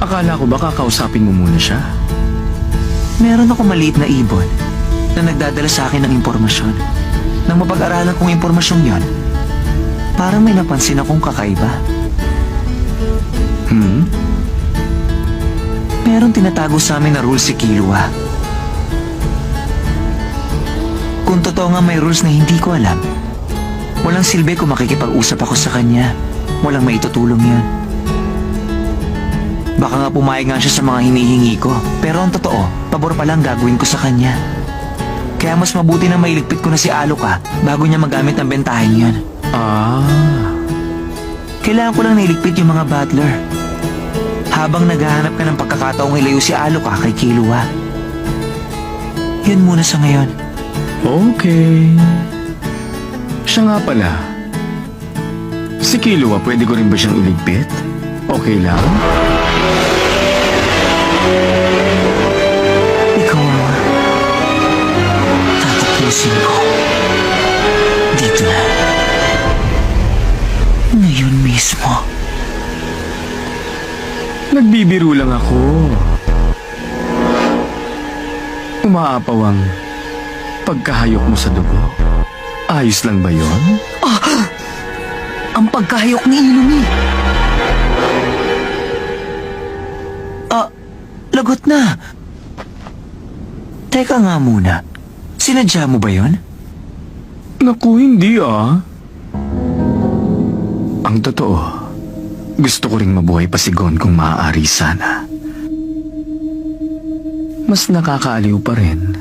Akala ko ba kakausapin mo muna siya? Meron ako maliit na ibon na nagdadala sa akin ng impormasyon. Nang mapag-aralan kong impormasyon yon, parang may napansin akong kakaiba. Meron tinatago sa amin na rules si Killua. Kung totoo nga may rules na hindi ko alam, walang silbi kung makikipag-usap ako sa kanya. Walang maitutulong yan. Baka nga pumayag nga siya sa mga hinihingi ko. Pero ang totoo, pabor pa lang gagawin ko sa kanya. Kaya mas mabuti na mailigpit ko na si Aloka bago niya magamit ang bentahin yan. Kailangan ko lang nailigpit yung mga butler. Habang naghahanap ka ng pagkakataong ilayo si Aloka kay Killua. Yun muna sa ngayon. Okay. Siya nga pala. Si Killua, pwede ko rin ba siyang iligpit? Okay lang? Ikaw ang tatapusin ko. Dito na. Ngayon mismo. Nagbibiro lang ako. Umaapaw ang pagkahayok mo sa dugo. Ayos lang ba yon? Ang pagkahayok ni Illumi. Lagot na. Teka nga muna. Sinadya mo ba yon? Naku, hindi Ang totoo, gusto ko ring mabuhay pa si Gon kung maaari sana. Mas nakakaaliw pa rin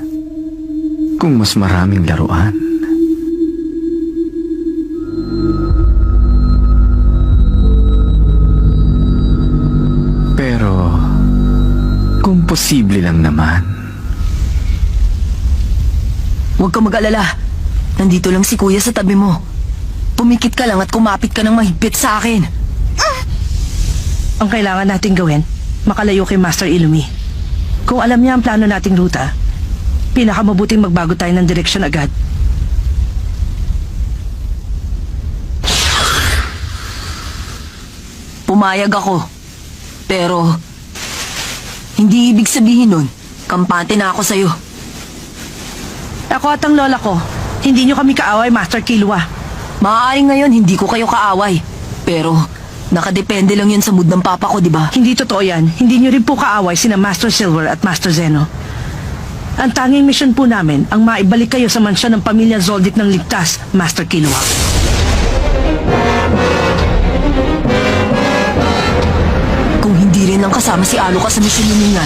kung mas maraming laruan. Pero, kung posible lang naman. Huwag ka mag-alala. Nandito lang si Kuya sa tabi mo. Pumikit ka lang at kumapit ka ng mahigpit sa akin. Ang kailangan nating gawin, makalayo kay Master Illumi. Kung alam niya ang plano nating ruta, pinakamabuting magbago tayo ng direksyon agad. Pumayag ako. Pero, hindi ibig sabihin nun, kampante na ako sa'yo. Ako at ang lola ko, hindi niyo kami kaaway, Master Killua. Maaaring ngayon hindi ko kayo kaaway. Pero, nakadepende lang yun sa mood ng papa ko, di ba? Hindi totoo yan. Hindi niyo rin po kaaway sina Master Silver at Master Zeno. Ang tanging mission po namin ang maibalik kayo sa mansyon ng pamilya Zoldyck ng ligtas, Master Killua. Kung hindi rin ang kasama si Aloka sa mission ninyo,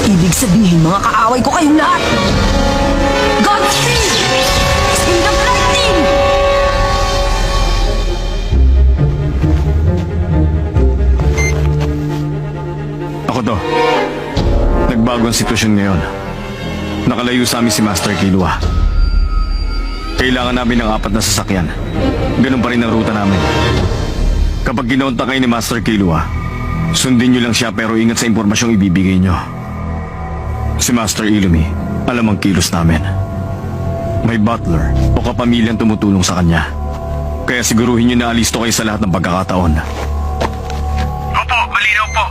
ibig sabihin mga kaaway ko kayong lahat. Godspeed! Speed of lightning! Ako to. Nagbago ang sitwasyon ngayon. Nakalayo sa amin si Master Killua. Kailangan namin ng 4 na sasakyan. Ganun pa rin ang ruta namin. Kapag ginaunta kayo ni Master Killua, sundin nyo lang siya pero ingat sa impormasyong ibibigay nyo. Si Master Illumi, alam ang kilos namin. May butler o kapamilyang tumutulong sa kanya. Kaya siguruhin nyo na alisto kayo sa lahat ng pagkakataon. Opo, malinaw po.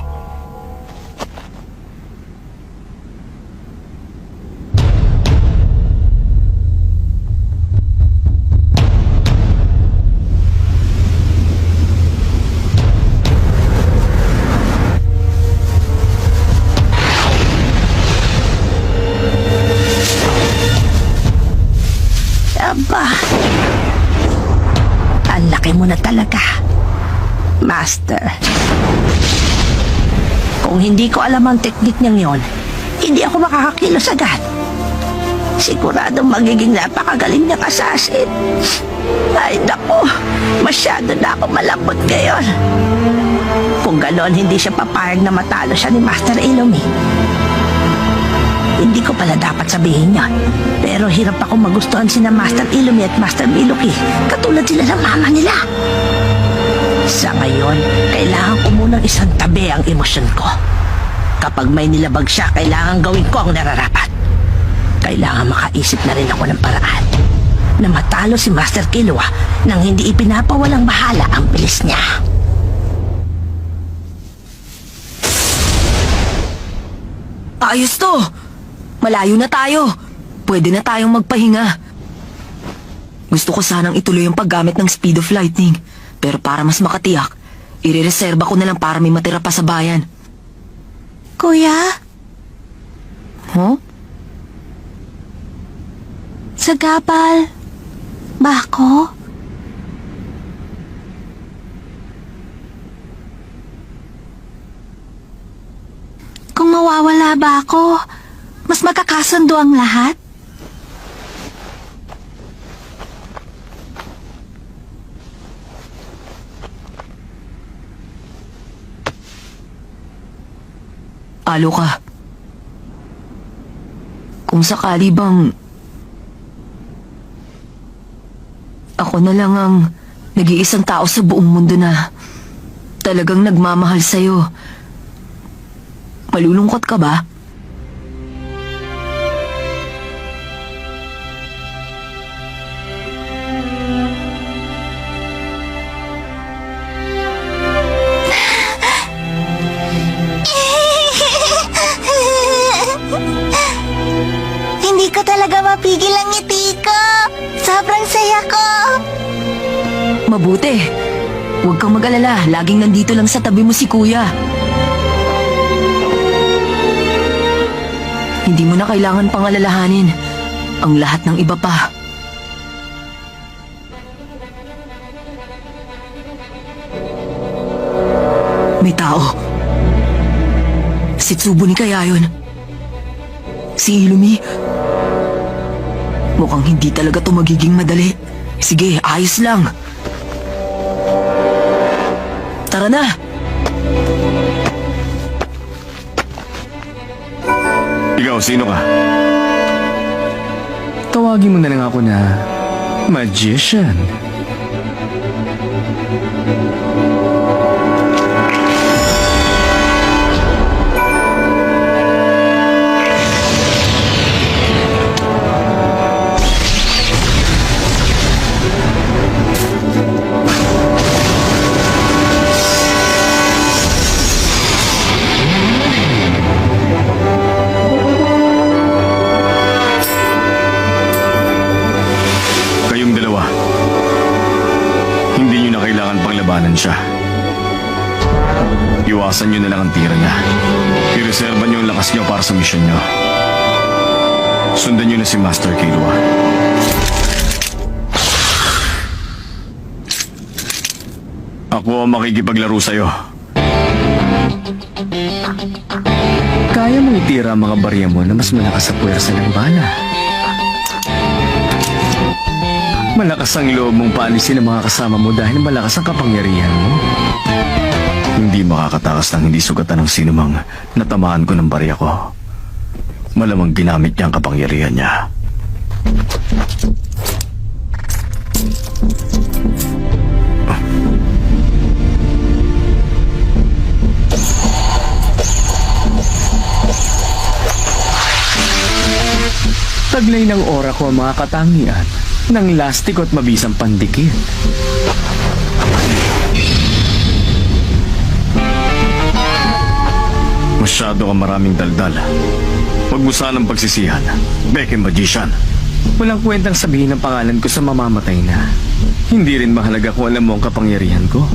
Aba, ang laki mo na talaga, Master. Kung hindi ko alam ang teknik niyang yon, hindi ako makakakilos agad. Siguradong magiging napakagaling niyang assassin. Ay, naku, masyado na ako malambot ngayon. Kung gano'n, hindi siya papayag na matalo siya ni Master Illumi. Hindi ko pala dapat sabihin yon. Pero hirap ako magustuhan sina Master Illumi at Master Miluki. Katulad sila ng mama nila. Sa ngayon, kailangan ko munang isang tabi ang emosyon ko. Kapag may nilabag siya, kailangan gawin ko ang nararapat. Kailangan makaisip na rin ako ng paraan na matalo si Master Killua nang hindi ipinapawalang bahala ang bilis niya. Ayos to! Malayo na tayo. Pwede na tayong magpahinga. Gusto ko sanang ituloy ang paggamit ng speed of lightning. Pero para mas makatiyak, irereserba ko na lang para may matira pa sa bayan. Kuya, Huh? sa gabal, ba ako? Kung mawawala ba ako, mas magkakasundo ang lahat? Alo ka. Kung sakali bang ako na lang ang nag-iisang tao sa buong mundo na talagang nagmamahal sa'yo, malulungkot ka ba? Hindi ko talaga mapigil ang ngiti ko. Sobrang saya ko. Mabuti. Huwag kang mag-alala. Laging nandito lang sa tabi mo si Kuya. Hindi mo na kailangan pangalalahanin ang lahat ng iba pa. May tao. Si Tsubo ni kaya yun. Si Ilumi. Mukhang hindi talaga to magiging madali. Sige, ayos lang. Tara na! Ikaw, sino ka? Tawagin mo na lang ako na magician. Kayong dalawa. Hindi nyo na kailangan panglabanan siya. Iwasan nyo na lang ang tira niya. Ireserba nyo ang lakas nyo para sa misyon nyo. Sundan nyo na si Master Killua. Ako ang makikipaglaro sa'yo. Kaya mong itira ang mga barya mo na mas malakas sa puwersa ng bala. Malakas ang loob mong paalisin ang mga kasama mo dahil malakas ang kapangyarihan mo. Hindi makakatakas ng hindi sugatan ng sinumang natamaan ko ng barya ko. Malamang ginamit niya ang kapangyarihan niya. Taglay ng ora ko ang mga katangian ng lastiko at mabisang pandikit. Masyado ka maraming daldal. Huwag mo sanang pagsisihan. Beke Magician. Walang kwentang sabihin ang pangalan ko sa mamamatay na. Hindi rin mahalaga kung alam mo ang kapangyarihan ko.